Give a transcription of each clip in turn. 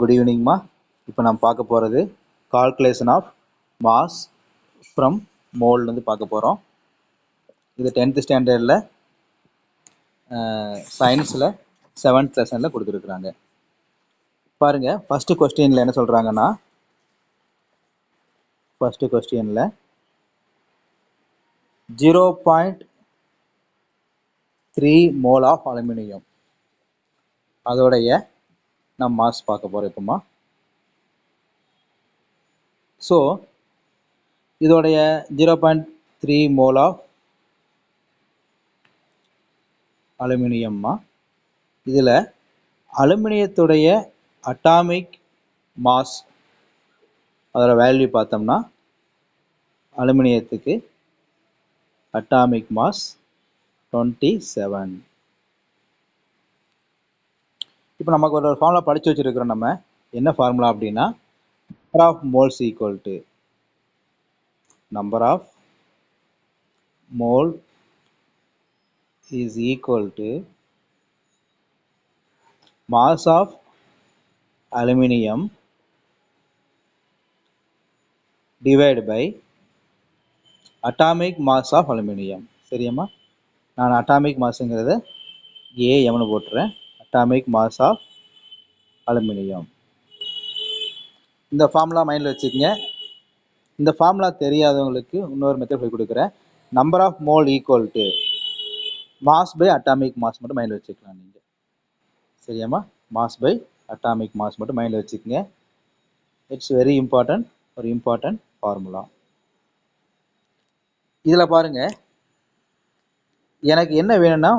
Good ஈவினிங்மா. இப்போ நம்ம பார்க்க போகிறது calculation of mass from mole பார்க்க போகிறோம். இது 10th ஸ்டாண்டர்டில் சயின்ஸில் 7th லெசனில் கொடுத்துருக்குறாங்க. பாருங்கள், ஃபஸ்ட்டு கொஸ்டினில் என்ன சொல்கிறாங்கன்னா, ஃபஸ்ட்டு கொஸ்டினில் 0.3 மோல் ஆஃப் அலுமினியம் அதோடைய நம்ம மாஸ் பார்க்க போகிறோம் இப்போமா. ஸோ இதோடைய 0.3 மோல் ஆஃப் அலுமினியம்மா. இதில் அலுமினியத்துடைய அட்டாமிக் மாஸ் அதோட வேல்யூ பார்த்தோம்னா, அலுமினியத்துக்கு அட்டாமிக் மாஸ் 27. இப்போ நமக்கு ஒரு ஃபார்முலா படித்து வச்சுருக்கிறோம். நம்ம என்ன ஃபார்முலா அப்படின்னா, number of moles equal to number of mole is equal to mass of aluminium divided by atomic mass of aluminium. சரியாம்மா? நான் அட்டாமிக் மாஸுங்கிறத ஏஎம்னு போட்டுறேன். Atomic mass of aluminium. இந்த ஃபார்முலா மைண்டில் வச்சுக்கோங்க. இந்த ஃபார்முலா தெரியாதவங்களுக்கு இன்னொரு மெத்தட் சொல்லி கொடுக்குறேன். Number of mole equal to mass by atomic mass மட்டும் மைண்டில் வச்சுக்கலாம் நீங்கள். சரியாம்மா? மாஸ் பை அட்டாமிக் மாஸ் மட்டும் மைண்டில் வச்சுக்கோங்க. இட்ஸ் வெரி இம்பார்ட்டன்ட், ஒரு இம்பார்ட்டன்ட் ஃபார்முலா. இதில் பாருங்கள், எனக்கு என்ன வேணும்னா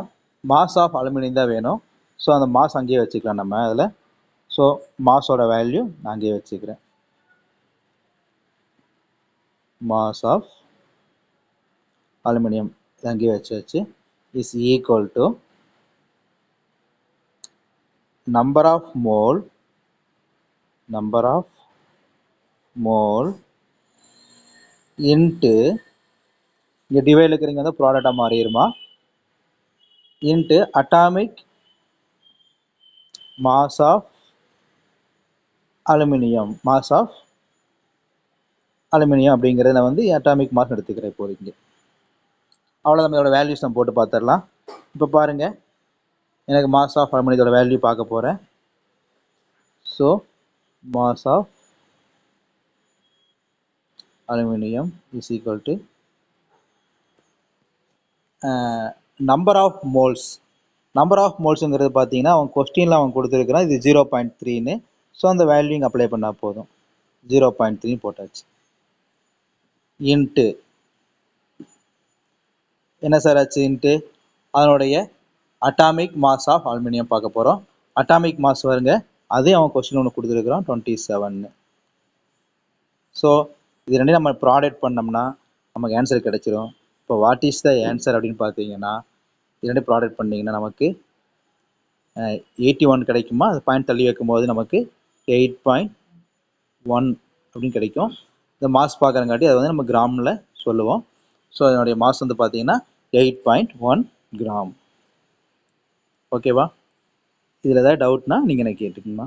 மாஸ் ஆஃப் அலுமினியம் தான் வேணும். ஸோ அந்த மாஸ் அங்கேயே வச்சுக்கலாம் நம்ம அதில். ஸோ மாஸோட வேல்யூ நான் அங்கேயே வச்சுக்கிறேன். மாஸ் ஆஃப் அலுமினியம் அங்கேயே வச்சு is equal to number of mole into, இங்கே டிவைட் இருக்கிறீங்க வந்து ப்ராடக்டாக மாறிடுமா, into atomic mass of aluminium. Mass of aluminium அப்படிங்கிறத வந்து அட்டாமிக் மாஸ் எடுத்துக்கிறேன் இப்போதைக்கு. அவ்வளோ நம்மளோட வேல்யூஸ் நம்ம போட்டு பார்த்துடலாம். இப்போ பாருங்கள், எனக்கு மாஸ் ஆஃப் அலுமினியத்தோட வேல்யூ பார்க்க போகிறேன். So mass of aluminium is equal to number of moles. Number of மோல்ஸுங்கிறது பார்த்தீங்கன்னா, அவன் கொஸ்டினில் அவன் கொடுத்துருக்குறான் இது 0.3ன்னு. ஸோ அந்த வேல்யூ இங்கே அப்ளை பண்ணால் போதும். 0.3 போட்டாச்சு. இன்ட்டு என்ன சார் ஆச்சு? இன்ட்டு அதனுடைய அட்டாமிக் மாஸ் ஆஃப் அலுமினியம் பார்க்க போகிறோம். அட்டாமிக் மாஸ் வருங்க, அதே அவன் கொஸ்டின் ஒன்று கொடுத்துருக்குறான் 27. ஸோ இது ரெண்டையும் நம்ம ப்ராடக்ட் பண்ணோம்னா நமக்கு ஆன்சர் கிடைச்சிரும். இப்போ வாட் இஸ் த ஆன்சர் அப்படின்னு பார்த்தீங்கன்னா, இது ரெண்டு ப்ராடக்ட் பண்ணிங்கன்னா நமக்கு 81 கிடைக்குமா. அது பாயிண்ட் தள்ளி வைக்கும் போது நமக்கு 8.1 அப்படின்னு கிடைக்கும். இந்த மாஸ் பார்க்குறங்காட்டி அதை வந்து நம்ம கிராமில் சொல்லுவோம். ஸோ அதனுடைய மாஸ் வந்து பார்த்தீங்கன்னா 8.1 கிராம். ஓகேவா? இதில் ஏதாவது டவுட்னா நீங்கள் எனக்கு கேட்டுக்கணுமா.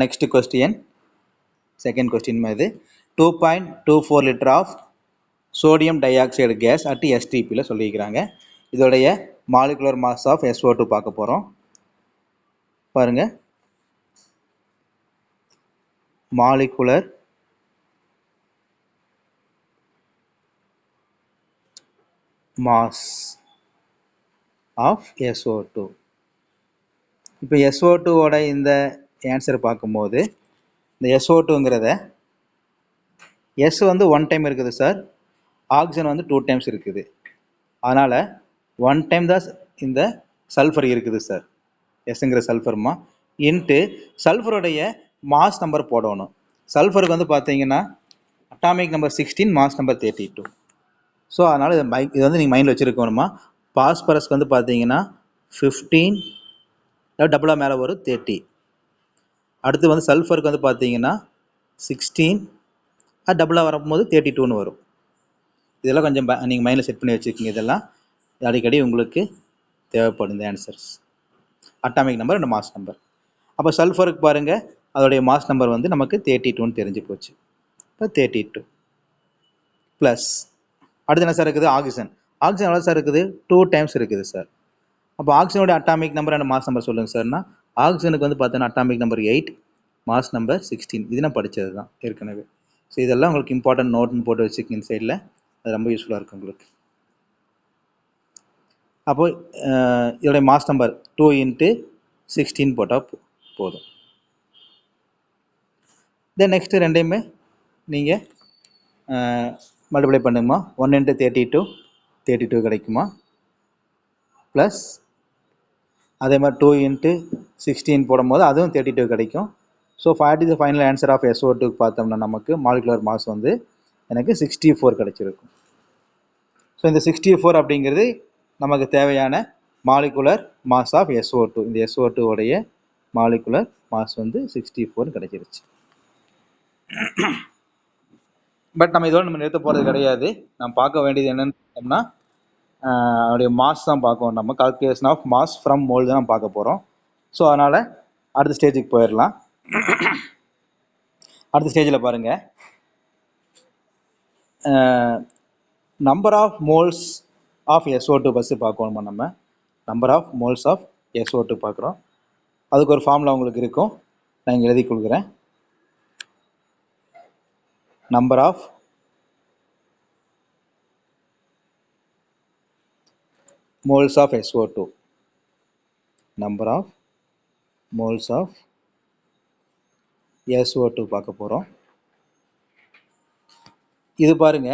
நெக்ஸ்ட் கொஸ்டின், செகண்ட் கொஸ்டின் இது 2.24 litre of sodium dioxide gas at எஸ்டிபியில் சொல்லியிருக்கிறாங்க. இதோடைய மாலிகுலர் மாஸ் ஆஃப் SO2 பார்க்க போகிறோம். பாருங்கள், மாலிகுலர் மாஸ் ஆஃப் SO2. இப்போ SO2ஓட இந்த ஆன்சர் பார்க்கும்போது, இந்த SO2ங்கிறத S வந்து 1 டைம் இருக்குது சார், ஆக்சிஜன் வந்து 2 டைம்ஸ் இருக்குது. அதனால் 1 டைம் தான் இந்த சல்ஃபர் இருக்குது சார், எஸ்ங்கிற சல்ஃபர்மா. இன்ட்டு சல்ஃபருடைய மாஸ் நம்பர் போடணும். சல்ஃபருக்கு வந்து பார்த்தீங்கன்னா atomic number 16, mass number 32. So அதனால் இது வந்து நீங்கள் மைண்டில் வச்சுருக்கணுமா. பாஸ்பரஸ்க்கு வந்து பார்த்தீங்கன்னா 15, டபுளாக மேலே வரும் 30. அடுத்து வந்து சல்ஃபருக்கு வந்து பார்த்தீங்கன்னா 16, டபுளாக வரும்போது 32ன்னு வரும். இதெல்லாம் கொஞ்சம் நீங்கள் மைண்டில் செட் பண்ணி வச்சுக்கோங்க. இதெல்லாம் அடிக்கடி உங்களுக்கு தேவைப்படும் இந்த answers. Atomic number and mass number. அப்போ சல்ஃபருக்கு பாருங்கள் அதோடைய மாஸ் நம்பர் வந்து நமக்கு 32ன்னு தெரிஞ்சு போச்சு. இப்போ 32 ப்ளஸ் அடுத்து என்ன சார் இருக்குது? ஆக்சிஜன். ஆக்சிஜன் எவ்வளோ சார் இருக்குது? 2 டைம்ஸ் இருக்குது சார். அப்போ ஆக்சிஜனோட atomic number and mass number சொல்லுங்கள் சார்னா, ஆக்சிஜனுக்கு வந்து பார்த்தீங்கன்னா அட்டாமிக் நம்பர் 8, மாஸ் நம்பர் 16. இது நான் படித்தது தான் ஏற்கனவே. ஸோ இதெல்லாம் உங்களுக்கு இம்பார்ட்டன்ட் நோட்னு போட்டு வச்சுக்கோங்க இந்த சைடில். அது ரொம்ப யூஸ்ஃபுல்லாக இருக்கும் உங்களுக்கு. அப்போ இதோடைய மாஸ் நம்பர் 2 × 16 போட்டால் போதும். தென் நெக்ஸ்ட்டு ரெண்டையுமே நீங்கள் மல்டிப்ளை பண்ணுங்கம்மா. 1 × 32 32 கிடைக்குமா, ப்ளஸ் அதே மாதிரி 2 × 16 போடும்போது அதுவும் 32 கிடைக்கும். So 40 the final answer of SO2க்கு பார்த்தோம்னா நமக்கு மாலிகுலர் மாஸ் வந்து எனக்கு 64 கிடைச்சிருக்கும். ஸோ இந்த 64 அப்படிங்கிறது நமக்கு தேவையான மாலிகுலர் மாஸ் ஆஃப் SO2. இந்த SO2 உடைய மாலிகுலர் மாஸ் வந்து 64 கிடைச்சிருச்சு. பட் நம்ம இதோட நம்ம நிறுத்த போகிறது கிடையாது. நம்ம பார்க்க வேண்டியது என்னன்னு பார்த்தோம்னா அதோடைய மாஸ் தான் பார்க்கணும். நம்ம calculation of mass from mole தான் நம்ம பார்க்க போகிறோம். ஸோ அதனால் அடுத்த ஸ்டேஜுக்கு போயிடலாம். அடுத்த ஸ்டேஜில் பாருங்கள், number of moles of SO2 first பார்க்கணுமா. நம்ம number of moles of SO2 பார்க்குறோம். அதுக்கு ஒரு ஃபார்முலா உங்களுக்கு இருக்கும், நான் இங்கே எழுதி கொடுக்குறேன். Number of moles of SO2, number of moles of SO2 பார்க்க போகிறோம். இது பாருங்க,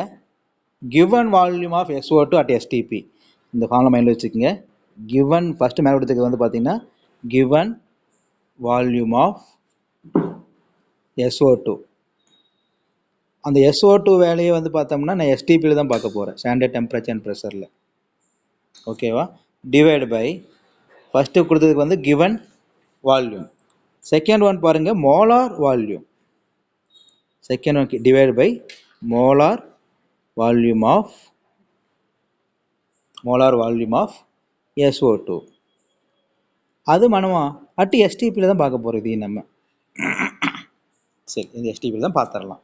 given volume of SO2 at STP. இந்த ஃபார்முலா மைண்டில் வச்சுக்கோங்க. given ஃபர்ஸ்ட் மேலே எடுத்துக்கு வந்து பார்த்தீங்கன்னா given volume of SO2. அந்த SO2 வேலையை வந்து பார்த்தோம்னா நான் STPயில் தான் பார்க்க போகிறேன், ஸ்டாண்டர்ட் டெம்பரேச்சர் அண்ட் ப்ரெஷரில். ஓகேவா? டிவைட் பை ஃபஸ்ட்டு கொடுத்ததுக்கு வந்து given volume. செகண்ட் ஒன் பாருங்க, molar volume. Second one divide by molar volume of SO2. அது மனமா அட் STPயில் தான் பார்க்க போகிறோம். இதையும் நம்ம சரி இந்த STPயில் தான் பார்த்துடலாம்.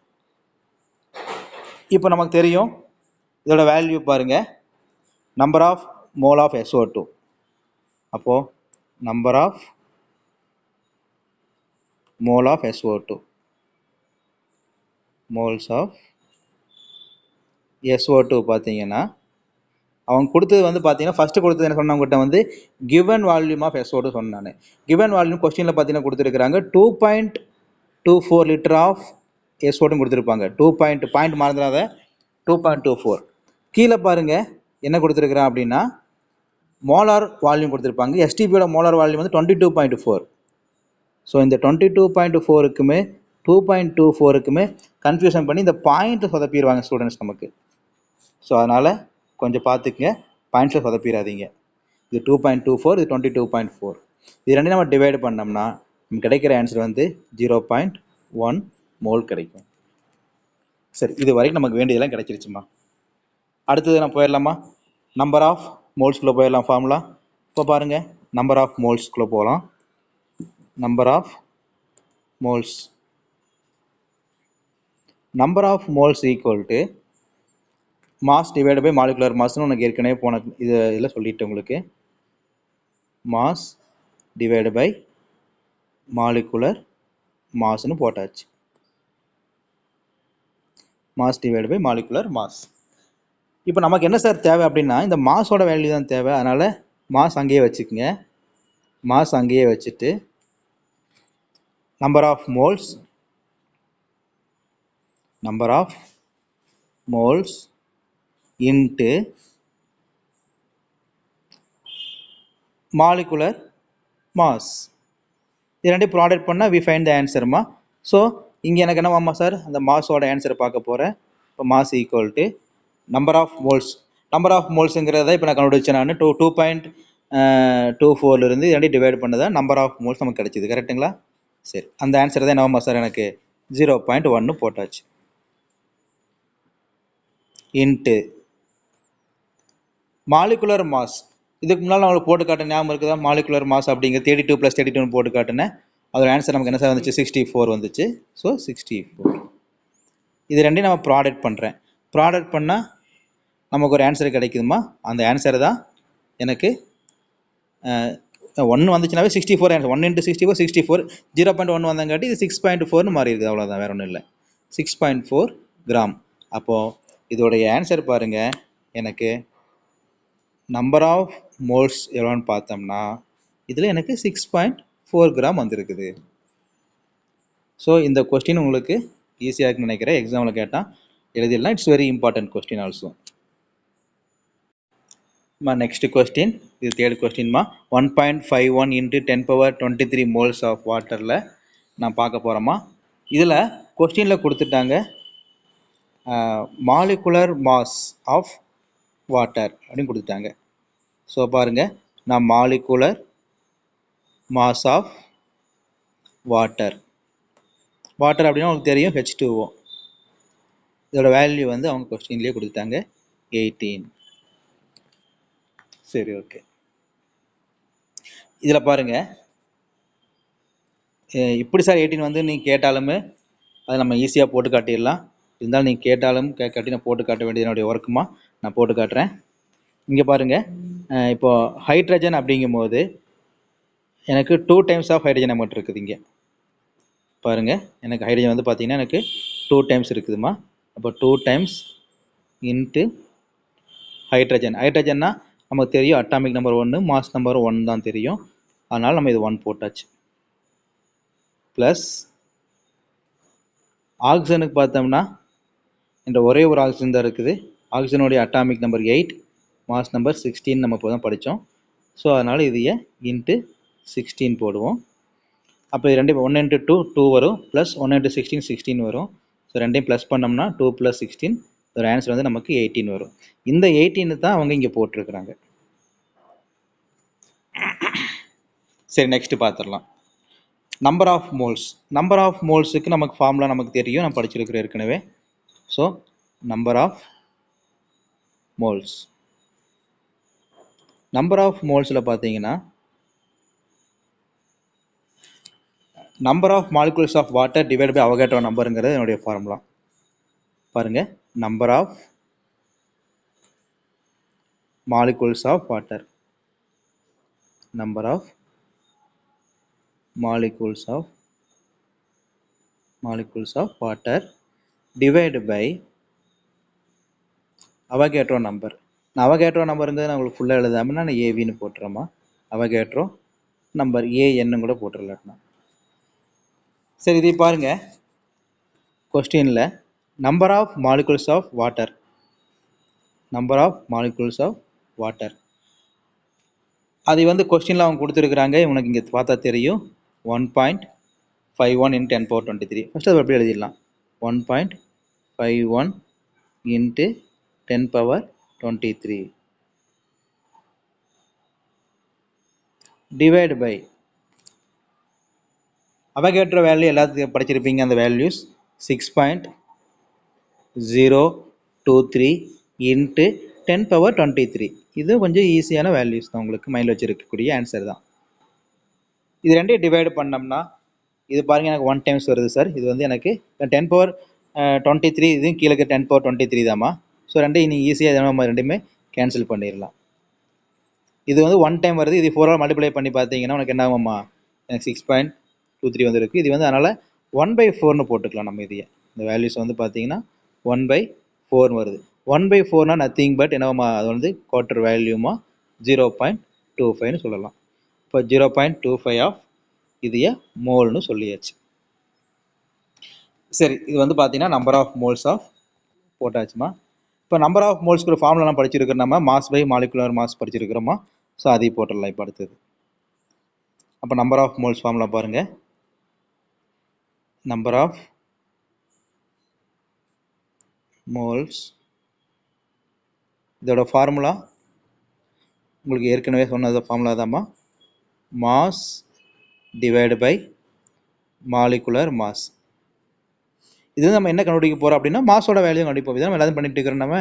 இப்போ நமக்கு தெரியும் இதோட வேல்யூ பாருங்க, number of mole of SO2. அப்போ number of mole of SO2, moles of SO2 பார்த்தீங்கன்னா அவங்க கொடுத்தது வந்து பார்த்தீங்கன்னா ஃபஸ்ட்டு கொடுத்தது என்ன சொன்னவங்ககிட்ட வந்து கிவன் வால்யூம் ஆஃப் SO2 சொன்னானே. கிவன் வால்யூம் கொஸ்டினில் பார்த்தீங்கன்னா கொடுத்துருக்குறாங்க 2.24 லிட்டர் ஆஃப் SO2 கொடுத்துருப்பாங்க. பாயிண்ட் மறந்துடாத, 2.24. கீழே பாருங்க என்ன கொடுத்துருக்குறான் அப்படின்னா மோலார் வால்யூம் கொடுத்துருப்பாங்க. STPயோட மோலார் வால்யூம் வந்து 22.4. ஸோ இந்த 22.4க்குமே 2.24க்குமே கன்ஃபியூஷன் பண்ணி இந்த பாயிண்ட்டை சொதப்பிடுவாங்க ஸ்டூடெண்ட்ஸ் நமக்கு. ஸோ அதனால் கொஞ்சம் பார்த்துக்குங்க, பாயிண்ட்ஸை சொதப்பிடாதீங்க. இது 2.24, இது 22.4. இது ரெண்டு நம்ம டிவைட் பண்ணோம்னா நமக்கு கிடைக்கிற ஆன்சர் வந்து 0.1 மோல் கிடைக்கும். சரி, இது வரைக்கும் நமக்கு வேண்டியதெல்லாம் கிடைச்சிருச்சுமா. அடுத்தது நம்ம போயிடலாமா, நம்பர் ஆஃப் மோல்ஸ்குள்ளே போயிடலாம் ஃபார்முலா. இப்போ பாருங்கள், நம்பர் ஆஃப் மோல்ஸ்குள்ளே போகலாம். Number of moles, number of moles equal to mass divide by molecular மாஸ்னு உனக்கு ஏற்கனவே போன இதில் சொல்லிட்டு உங்களுக்கு மாஸ் டிவைட் பை மாலிகுலர் மாஸ்னு போட்டாச்சு. Mass divide by molecular mass. இப்போ நமக்கு என்ன சார் தேவை அப்படின்னா இந்த மாஸோட வேல்யூ தான் தேவை. அதனால் மாஸ் அங்கேயே வச்சுக்கோங்க. மாஸ் அங்கேயே வச்சுட்டு number of moles, number of moles into molecular mass. இது ரெண்டு ப்ராடக்ட் பண்ணால் வி ஃபைண்ட் த ஆன்சர்மா. ஸோ இங்கே எனக்கு என்னவாம்மா சார், அந்த மாஸோட ஆன்சரை பார்க்க போகிறேன். இப்போ mass equal to number of moles. Number of மோல்ஸுங்கிறத இப்போ நான் கண்டுபிடிச்சேன். நான் 2.24 ரெண்டு டிவைட் பண்ணதான் நம்பர் ஆஃப் மோல்ஸ் நமக்கு கிடைச்சிது. கரெக்டுங்களா? சரி, அந்த ஆன்சர் தான் என்னவாம்மா சார், எனக்கு 0.1 போட்டாச்சு. Into molecular mass. இதுக்கு முன்னால் நான் உங்களுக்கு போட்டு காட்டின ஞாபகம் இருக்குதா? மாலிகுலர் மாஸ் அப்படிங்கிற 32 + 32 போட்டு காட்டினேன். அதோட ஆன்சர் நமக்கு என்ன சார் வந்துச்சு 64 வந்துச்சு. ஸோ 64. இது ரெண்டையும் நம்ம ப்ராடக்ட் பண்ணுறேன். ப்ராடக்ட் பண்ணால் நமக்கு ஒரு ஆன்சர் கிடைக்குதுமா. அந்த ஆன்சர் தான் எனக்கு 1 வந்துச்சுனாவே 64 ஆன்சர். 1 × 64 64. 0.1 வந்தங்காட்டி இது 6.4னு மாறி இருக்குது. அவ்வளோதான், வேற ஒன்றும் இல்லை. 6.4 கிராம். அப்போது இதோடைய ஆன்சர் பாருங்கள், எனக்கு நம்பர் ஆஃப் மோல்ஸ் எவ்வளோன்னு பார்த்தோம்னா இதில் எனக்கு 6.4 கிராம் வந்திருக்குது. ஸோ இந்த கொஸ்டின் உங்களுக்கு ஈஸியாக இருக்குன்னு நினைக்கிறேன். எக்ஸாமில் கேட்டால் எழுதிடலாம். It's very important question also. Next question, இது தேர்ட் கொஸ்டின்மா. 1.51 × 10⁻23 மோல்ஸ் ஆஃப் வாட்டரில் நான் பார்க்க போகிறோமா. இதில் கொஸ்டினில் கொடுத்துட்டாங்க மாலிகுலர் மாஸ் ஆஃப் வாட்டர் அப்படின்னு கொடுத்துட்டாங்க. ஸோ பாருங்கள், நான் மாலிகுலர் மாஸ் ஆஃப் வாட்டர் அப்படின்னா உங்களுக்கு தெரியும் H2O. இதோட வேல்யூ வந்து அவங்க கொஸ்டின்லேயே கொடுத்துட்டாங்க 18. சரி, ஓகே. இதில் பாருங்கள், இப்படி சார் 18 வந்து நீங்கள் கேட்டாலுமே அதை நம்ம ஈஸியாக போட்டு காட்டிடலாம். இருந்தாலும் நீங்கள் கேட்டாலும் கேட்காட்டி நான் போட்டு காட்ட வேண்டியது என்னுடைய ஒர்க்குமா. நான் போட்டு காட்டுறேன். இங்கே பாருங்கள், இப்போது ஹைட்ரஜன் அப்படிங்கும்போது எனக்கு 2 டைம்ஸ் ஆஃப் ஹைட்ரஜன் அமௌண்ட் இருக்குது. இங்கே பாருங்கள், எனக்கு ஹைட்ரஜன் வந்து பார்த்தீங்கன்னா எனக்கு 2 டைம்ஸ் இருக்குதுமா. அப்போ 2 டைம்ஸ் இன்ட்டு ஹைட்ரஜன். ஹைட்ரஜன்னா நமக்கு தெரியும் அட்டாமிக் நம்பர் 1, மாஸ் நம்பர் 1 தான் தெரியும். அதனால் நம்ம இது 1 போட்டாச்சு. ப்ளஸ் ஆக்சிஜனுக்கு பார்த்தோம்னா இந்த ஒரே ஒரு ஆக்சிஜன் தான் இருக்குது. ஆக்சிஜனுடைய அட்டாமிக் நம்பர் 8, மாஸ் நம்பர் 16 நம்ம இப்போ தான் படித்தோம். ஸோ அதனால் இதையே இன்ட்டு 16 போடுவோம். அப்போ இது ரெண்டையும் 1 × 2 2 வரும், ப்ளஸ் 1 × 16 16 வரும். ஸோ ரெண்டையும் ப்ளஸ் பண்ணோம்னா 2 + 16, ஒரு ஆன்சர் வந்து நமக்கு 18 வரும். இந்த 18 தான் அவங்க இங்கே போட்டிருக்கிறாங்க. சரி, நெக்ஸ்ட் பார்த்துடலாம். Number of moles. Number of மோல்ஸுக்கு நமக்கு ஃபார்முலா நமக்கு தெரியும், நான் படிச்சிருக்கிறேன் ஏற்கனவே. So number of moles, number of மோல்ஸில் பார்த்தீங்கன்னா number of molecules of water divide by Avogadro நம்பருங்கிறது என்னுடைய ஃபார்முலா. பாருங்கள், number of molecules of water, number of molecules of water divided by Avogadro number. நான் அவகேட்ரோ நம்பருங்கிறது நான் உங்களுக்கு ஃபுல்லாக எழுதாமல் நான் ஏவின்னு போட்டுறேம்மா. அவகேட்ரோ நம்பர் ஏஎன்னு கூட போட்டுடலாம். சரி, இதை பாருங்க, கொஸ்டினில் number of molecules of water, number of molecules of water அதை வந்து கொஸ்டினில் அவங்க கொடுத்துருக்குறாங்க. உனக்கு இங்கே பார்த்தா தெரியும் 1.51 × 10⁻23. ஃபஸ்ட்டு அது எப்படி எழுதிடலாம், 1.51 × 10⁻23 டிவைட் பை அவகேட்ரோ வேல்யூ எல்லாத்துக்கும் படிச்சிருப்பீங்க. அந்த வேல்யூஸ் 6.023 × 10⁻23. இது கொஞ்சம் ஈஸியான வேல்யூஸ் தான், உங்களுக்கு மைண்டில் வச்சுருக்கக்கூடிய ஆன்சர் தான். இது ரெண்டையும் டிவைடு பண்ணோம்னா இது பாருங்கள், எனக்கு 1 டைம்ஸ் வருது சார். இது வந்து எனக்கு 10⁻23, இதுவும் கீழே 10⁻23 தாம்மா. ஸோ ரெண்டையும் நீங்கள் ஈஸியாக நம்ம ரெண்டுமே கேன்சல் பண்ணிடலாம். இது வந்து 1 டைம் வருது, இது 4 மல்டிப்ளை பண்ணி பார்த்தீங்கன்னா உனக்கு என்ன ஆகும்மா, எனக்கு 6.23 வந்துருக்கு. இது வந்து அதனால் 1/4ன்னு போட்டுக்கலாம் நம்ம. இதையே இந்த வேல்யூஸ் வந்து பார்த்தீங்கன்னா 1/4 வருது. 1/4னா நத்திங் பட் என்னவாம்மா, அது வந்து குவார்ட்டர் வேல்யூமா 0.25ன்னு சொல்லலாம். இப்போ 0.25 ஆஃப் இதையே மோல்னு சொல்லியாச்சு. சரி, இது வந்து பார்த்தீங்கன்னா நம்பர் ஆஃப் மோல்ஸ் ஆஃப் போட்டாச்சுமா. இப்போ நம்பர் ஆஃப் மோல்ஸ்க்கு ஒரு ஃபார்முலாலாம் படிச்சிருக்கிறோம் நம்ம, மாஸ் பை மாலிகுலர் மாஸ் படிச்சிருக்கிறோமா. ஸோ அதையும் போட்டுடலாம் இப்போ அடுத்தது. அப்போ நம்பர் ஆஃப் மோல்ஸ் ஃபார்முலா பாருங்கள், நம்பர் ஆஃப் மோல்ஸ், இதோட ஃபார்முலா உங்களுக்கு ஏற்கனவே சொன்னது ஃபார்முலா தான்மா, mass divide by molecular mass. இது நம்ம என்ன கண்டுபிடிக்க போகிறோம் அப்படின்னா மாஸோட வேல்யூ கண்டுபிடிப்போம். இதை நம்ம எல்லாத்தையும் பண்ணிட்டு இருக்கிறோம் நம்ம.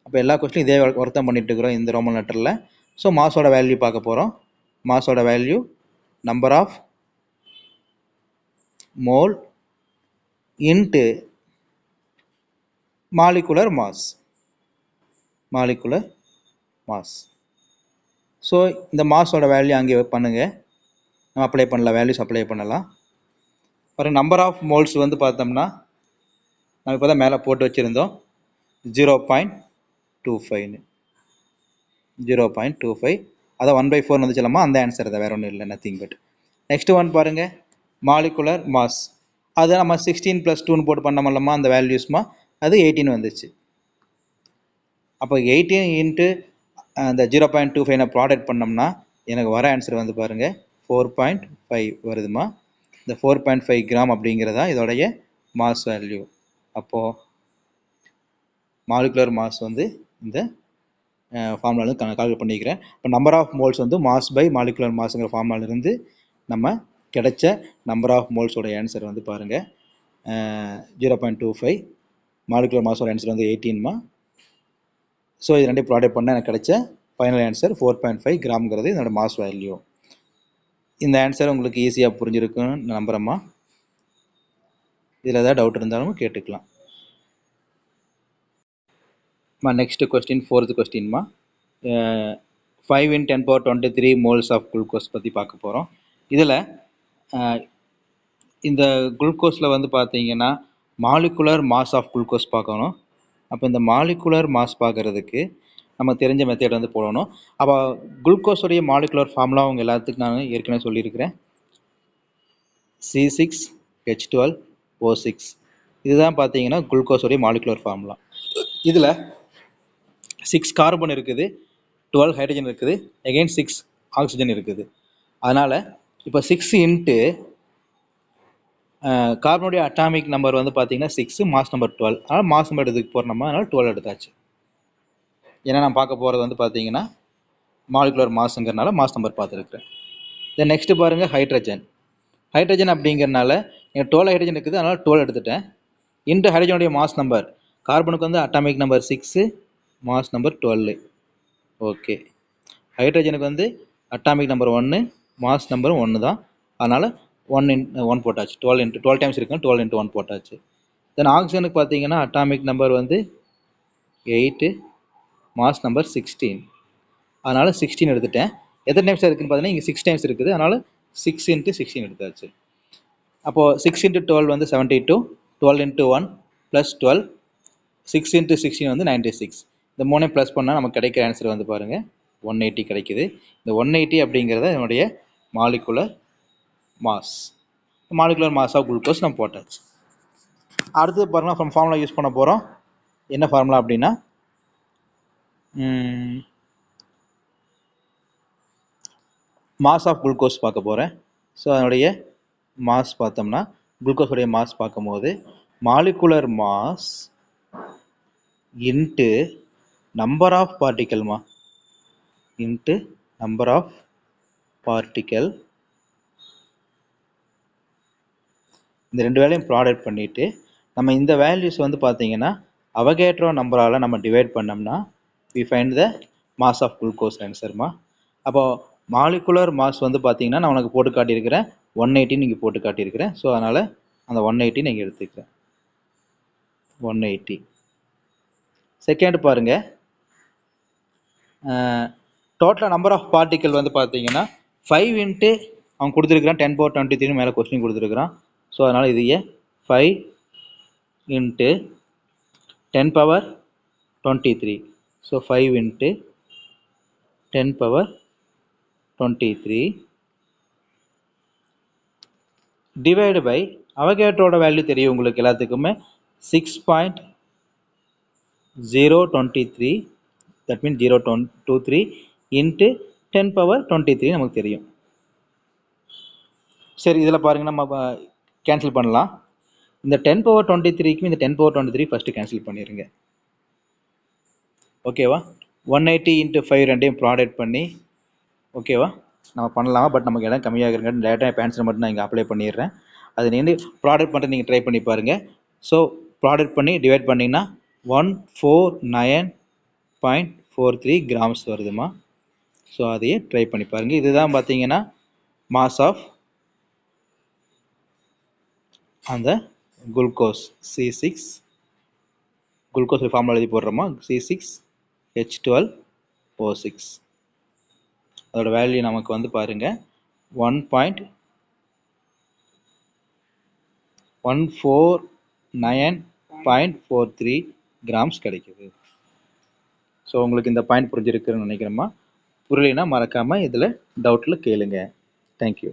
அப்போ எல்லா கொஸ்டினும் இதே ஒர்த்தம் பண்ணிட்டு இருக்கிறோம் இந்த ரோமன் லெட்டரில். ஸோ மாஸோட வேல்யூ பார்க்க போகிறோம். மாஸோட value number of mole into molecular mass. So இந்த மாஸோட வேல்யூ அங்கே பண்ணுங்க, நம்ம அப்ளை பண்ணலாம், வேல்யூஸ் அப்ளை பண்ணலாம். பாருங்க, நம்பர் ஆஃப் மோல்ஸ் வந்து பார்த்தோம்னா நம்ம இப்போ தான் மேலே போட்டு வச்சுருந்தோம் 0.25 0.25, அதான் 1/4 வந்துச்சுலாமா, அந்த ஆன்சர் தான், வேறு ஒன்றும் இல்லை, நத்திங் பட். நெக்ஸ்ட் ஒன் பாருங்கள், மாலிகுலர் மாஸ். அதை நம்ம 16 + 2 போட்டு பண்ணோம்லமா, அந்த வேல்யூஸ்மா அது 18 வந்துச்சு. அப்போ 18 இன்ட்டு அந்த 0.25 ப்ராடக்ட் பண்ணோம்னா எனக்கு வர ஆன்சர் வந்து பாருங்கள் 4.5 வருதுமா. இந்த 4.5 கிராம் அப்படிங்கிறதா இதோடைய மாஸ் வேல்யூ. அப்போது மாலிகுலர் மாஸ் வந்து இந்த ஃபார்முலாவில் கால்குலேட் பண்ணிக்கிறேன். இப்போ நம்பர் ஆஃப் மோல்ஸ் வந்து மாஸ் பை மாலிகுலர் மாஸுங்கிற ஃபார்முலாவிலிருந்து நம்ம கிடைச்ச நம்பர் ஆஃப் மோல்ஸோட ஆன்சர் வந்து பாருங்கள் 0.25. மாலிகுலர் மாஸோட ஆன்சர் வந்து 18மா. ஸோ இது ரெண்டு ப்ராடக்ட் பண்ணால் எனக்கு கிடைச்ச ஃபைனல் ஆன்சர் 4.5 கிராம்ங்கிறது என்னோட மாஸ் வேல்யூ. இந்த ஆன்சர் உங்களுக்கு ஈஸியாக புரிஞ்சிருக்குன்னு நம்புகிறேம்மா. இதில் ஏதாவது டவுட் இருந்தாலும் கேட்டுக்கலாம். நெக்ஸ்ட் கொஸ்டின், 4th கொஸ்டின்மா. 5 × 10⁻23 மோல்ஸ் ஆஃப் குளுக்கோஸ் பற்றி பார்க்க போகிறோம். இதில் இந்த குளுக்கோஸில் வந்து பார்த்தீங்கன்னா மாலிகுலர் மாஸ் ஆஃப் குளுக்கோஸ் பார்க்கணும். அப்போ இந்த மாலிகுலர் மாஸ் பார்க்குறதுக்கு நம்ம தெரிஞ்ச மெத்தட் வந்து போடணும். அப்போ குளுக்கோஸுடைய மாலிகுலர் ஃபார்முலா அவங்க எல்லாத்துக்கும் நான் ஏற்கனவே சொல்லியிருக்கிறேன், C6H12O6. இதுதான் பார்த்தீங்கன்னா குளுக்கோஸுடைய மாலிகுலர் ஃபார்முலா. இதில் 6 கார்பன் இருக்குது, 12 ஹைட்ரஜன் இருக்குது, அகெயின் 6 ஆக்சிஜன் இருக்குது. அதனால் இப்போ 6 இன்ட்டு கார்பனுடைய அட்டாமிக் நம்பர் வந்து பார்த்தீங்கன்னா 6, மாஸ் நம்பர் 12. அதனால் மாஸ் நம்பர் எடுத்துக்கு போகிறோமா, அதனால் 12 எடுத்தாச்சு. ஏன்னா நான் பார்க்க போகிறது வந்து பார்த்தீங்கன்னா மாலிகுலர் மாஸுங்கிறனால மாஸ் நம்பர் பார்த்துருக்குறேன். தென் நெக்ஸ்ட்டு பாருங்கள், ஹைட்ரஜன் அப்படிங்கிறனால எனக்கு 12 ஹைட்ரஜன் இருக்குது, அதனால் 12 எடுத்துட்டேன். இன்ட்டு ஹைட்ரஜனுடைய மாஸ் நம்பர், கார்பனுக்கு வந்து atomic number 6, mass number 12. Okay, ஹைட்ரஜனுக்கு வந்து அட்டாமிக் நம்பர் 1, மாஸ் நம்பர் 1 தான், அதனால் 1 போட்டாச்சு. 12 டைம்ஸ் இருக்குன்னு 12 × 1 போட்டாச்சு. தென் ஆக்சிஜனுக்கு பார்த்தீங்கன்னா அட்டாமிக் நம்பர் வந்து 8, மாஸ் நம்பர் 16, அதனால் 16 எடுத்துட்டேன். எத்தனை டைம்ஸ் இருக்குதுன்னு பார்த்தீங்கன்னா இங்கே 6 டைம்ஸ் இருக்குது, அதனால் 6 × 16 எடுத்தாச்சு. அப்போது 6 × 12 வந்து 72, 12 × 1 + 12, 6 × 16 வந்து 96. இந்த 3 ப்ளஸ் பண்ணால் நமக்கு கிடைக்கிற ஆன்சர் வந்து பாருங்கள் 180 கிடைக்குது. இந்த 180 அப்படிங்கிறத என்னுடைய மாலிகுலர் மாஸ் ஆஃப் குளுக்கோஸ் நம்ம போட்டாச்சு. அடுத்தது பாருங்கள், ஃப்ரம் ஃபார்முலா யூஸ் பண்ண போகிறோம். என்ன ஃபார்முலா அப்படின்னா மாஸ் ஆஃப் குளுக்கோஸ் பார்க்க போகிறேன். ஸோ அதனுடைய மாஸ் பார்த்தோம்னா குளுக்கோஸுடைய மாஸ் பார்க்கும்போது molecular mass into number of பார்ட்டிக்கல்மா, இன்ட்டு நம்பர் ஆஃப் பார்ட்டிக்கல். இந்த ரெண்டு வேலையும் ப்ராடக்ட் பண்ணிவிட்டு நம்ம இந்த வேல்யூஸ் வந்து பார்த்தீங்கன்னா அவகேட்ரோ நம்பரால் நம்ம டிவைட் பண்ணோம்னா we find the mass of glucose ஆன்சர்மா. அப்போது மாலிகுலர் மாஸ் வந்து பார்த்தீங்கன்னா நான் உனக்கு போட்டு காட்டியிருக்கிறேன் 180 நீங்கள் போட்டு காட்டியிருக்கிறேன். ஸோ அதனால் அந்த 180 நீங்கள் எடுத்துக்கிறேன், 180. செகண்ட் பாருங்கள், டோட்டல் நம்பர் ஆஃப் பார்ட்டிக்கல் வந்து பார்த்தீங்கன்னா 5 இன்ட்டு அவன் கொடுத்துருக்குறான் 10⁻23 மேலே கொஸ்டின் கொடுத்துருக்குறான். ஸோ அதனால் இதையே 5 into 10⁻23. So 5 into 10⁻23 divide by அவகேட்ரோட வேல்யூ தெரியும் உங்களுக்கு எல்லாத்துக்குமே 6.023, தட் மீன்ஸ் 0.23 இன்ட்டு 10⁻23 நமக்கு தெரியும். சரி, இதில் பாருங்கள் நம்ம கேன்சல் பண்ணலாம். இந்த 10⁻23க்கும் இந்த 10⁻23 ஃபஸ்ட்டு கேன்சல் பண்ணிடுங்க. ஓகேவா, 180 இன்ட்டு 5 ரெண்டையும் ப்ராடக்ட் பண்ணி ஓகேவா நம்ம பண்ணலாம். பட் நமக்கு இடம் கம்மியாக இருக்குங்க, டேரெக்டாக ஆன்சர் மட்டும் நான் இங்கே அப்ளை பண்ணிடுறேன். அது நீங்கள் ப்ராடக்ட் பண்ணிட்டு நீங்கள் ட்ரை பண்ணி பாருங்கள். ஸோ ப்ராடக்ட் பண்ணி டிவைட் பண்ணிங்கன்னா 149.43 கிராம்ஸ் வருதுமா. ஸோ அதையே ட்ரை பண்ணி பாருங்கள். இதுதான் பார்த்தீங்கன்னா மாஸ் ஆஃப் அந்த குளுக்கோஸ் C6 குளுக்கோஸ் ஃபார்முலா எழுதி போடுறோமா C6H12O6 அதோட வேல்யூ நமக்கு வந்து பாருங்க 1.149.43 கிராம்ஸ் கிடைக்குது. ஸோ உங்களுக்கு இந்த பாயிண்ட் புரிஞ்சிருக்குன்னு நினைக்கிறேம்மா. புரியலைன்னா மறக்காம இதில் டவுட்டில் கேளுங்க. தேங்க்யூ.